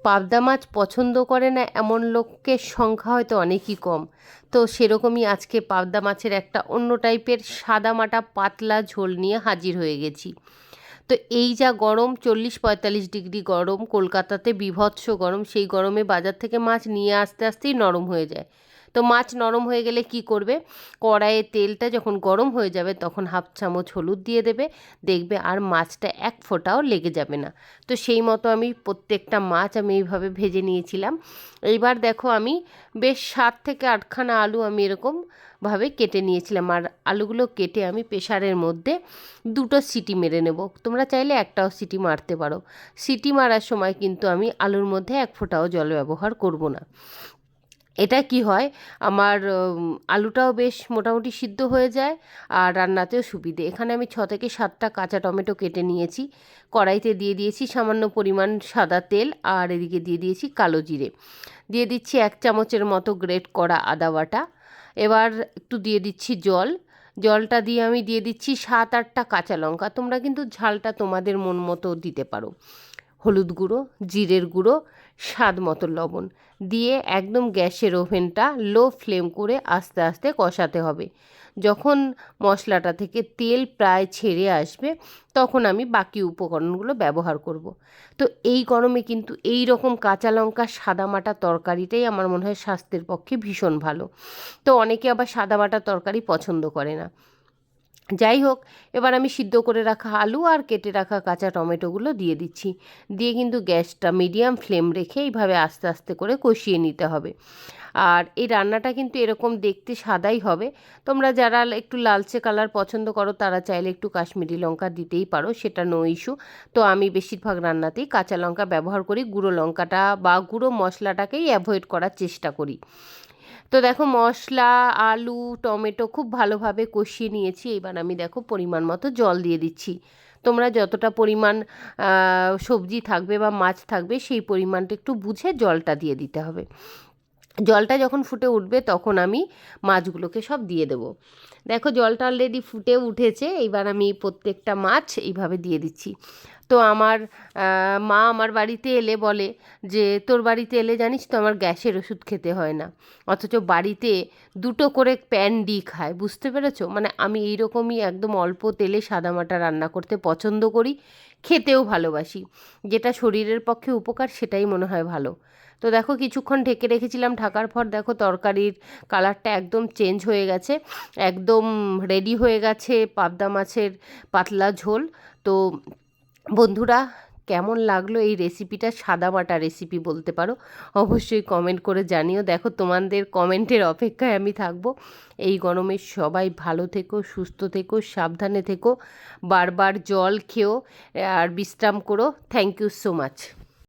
পাবদা মাছ পছন্দ করে না এমন লোকের সংখ্যা হয়তো অনেকই কম। তো সেরকমই আজকে পাবদা মাছের একটা অন্য টাইপের সাদামাটা পাতলা ঝোল নিয়ে হাজির হয়ে গেছি। তো এই যা গরম, 40-45 ডিগ্রি গরম, কলকাতাতে বীভৎস গরম, সেই গরমে বাজার থেকে মাছ নিয়ে আসতে আসতেই নরম হয়ে যায়। তো মাছ নরম হয়ে গেলে কি করবে, কড়াইয়ে তেলটা যখন গরম হয়ে যাবে তখন 1/2 চামচ হলুদ দিয়ে দেবে, দেখবে আর মাছটা এক ফোঁটাও লেগে যাবে না। তো সেই মতো আমি প্রত্যেকটা মাছ আমি এইভাবে ভেজে নিয়েছিলাম। এইবার দেখো আমি বেশ 7 থেকে 8খানা আলু আমি এরকমভাবে কেটে নিয়েছিলাম, আর আলুগুলো কেটে আমি প্রেসারের মধ্যে 2টো সিটি মেরে নেব। তোমরা চাইলে একটাও সিটি মারতে পারো। সিটি মারার সময় কিন্তু আমি আলুর মধ্যে এক ফোঁটাও জল ব্যবহার করব না। এটা কি হয়, আমার আলুটাও বেশ মোটামুটি সিদ্ধ হয়ে যায় আর রান্নাতেও সুবিধে। এখানে আমি 6 থেকে 7টা কাঁচা টমেটো কেটে নিয়েছি, কড়াইতে দিয়ে দিয়েছি সামান্য পরিমাণ সাদা তেল, আর এদিকে দিয়ে দিয়েছি কালো জিরে, দিয়ে দিচ্ছি 1 চামচের মতো গ্রেট করা আদা বাটা। এবার একটু দিয়ে দিচ্ছি জল, জলটা দিয়ে আমি দিয়ে দিচ্ছি 7-8টা কাঁচা লঙ্কা। তোমরা কিন্তু ঝালটা তোমাদের মন মতো দিতে পারো। হলুদ গুঁড়ো, জিরের গুঁড়ো, স্বাদ মতো লবণ দিয়ে একদম গ্যাসের ওভেনটা লো ফ্লেম করে আস্তে আস্তে কষাতে হবে। যখন মশলাটা থেকে তেল প্রায় ছেড়ে আসবে তখন আমি বাকি উপকরণগুলো ব্যবহার করব। তো এই গরমে কিন্তু এই রকম কাঁচা লঙ্কা সাদামাটা তরকারিটাই আমার মনে হয় স্বাস্থ্যের পক্ষে ভীষণ ভালো। তো অনেকে আবার সাদামাটা তরকারি পছন্দ করে না। যাই হোক, এবার আমি সিদ্ধ করে রাখা আলু আর কেটে রাখা কাঁচা টমেটোগুলো দিয়ে দিচ্ছি, দিয়ে কিন্তু গ্যাসটা মিডিয়াম ফ্লেম রেখে এইভাবে আস্তে আস্তে করে কষিয়ে নিতে হবে। আর এই রান্নাটা কিন্তু এরকম দেখতে সাদাই হবে। তোমরা যারা একটু লালচে কালার পছন্দ করো তারা চাইলে একটু কাশ্মীরি লঙ্কা দিতেই পারো, সেটা নো ইস্যু। তো আমি বেশিরভাগ রান্নাতেই কাঁচা লঙ্কা ব্যবহার করি, গুঁড়ো লঙ্কাটা বা গুঁড়ো মশলাটাকেই অ্যাভয়েড করার চেষ্টা করি। তো দেখো মশলা, আলু, টমেটো খুব ভালোভাবে কষিয়ে নিয়েছি। এবার আমি দেখো পরিমাণ মতো জল দিয়ে দিচ্ছি। তোমরা যতটা পরিমাণ সবজি থাকবে বা মাছ থাকবে সেই পরিমাণটা একটু বুঝে জলটা দিয়ে দিতে হবে। জলটা যখন ফুটে উঠবে তখন আমি মাছগুলোকে সব দিয়ে দেবো। দেখো জলটা অলরেডি ফুটে উঠেছে, এইবার আমি প্রত্যেকটা মাছ এইভাবে দিয়ে দিচ্ছি। তো আমার মা আমার বাড়িতে এলে বলে যে তোর বাড়িতে এলে জানিস তো আমার গ্যাসের ওষুধ খেতে হয় না, অথচ বাড়িতে 2টো করে প্যান খায়। বুঝতে পেরেছো? মানে আমি এইরকমই একদম অল্প তেলে সাদামাটা রান্না করতে পছন্দ করি, খেতেও ভালোবাসি। যেটা শরীরের পক্ষে উপকার সেটাই মনে হয় ভালো। তো দেখো কিছুক্ষণ ঢেকে রেখেছিলাম, ঢাকার পর দেখো তরকারির কালারটা একদম চেঞ্জ হয়ে গেছে, একদম রেডি হয়ে গেছে পাবদা মাছের পাতলা ঝোল। তো বন্ধুরা, কেমন লাগলো এই রেসিপিটা? সাদামাটা রেসিপি বলতে পারো, অবশ্যই কমেন্ট করে জানিও। দেখো তোমাদের কমেন্টের অপেক্ষায় আমি থাকবো। এই গরমে সবাই ভালো থেকো, সুস্থ থেকো, সাবধানে থেকো, বারবার জল খেও আর বিশ্রাম করো। Thank you so much.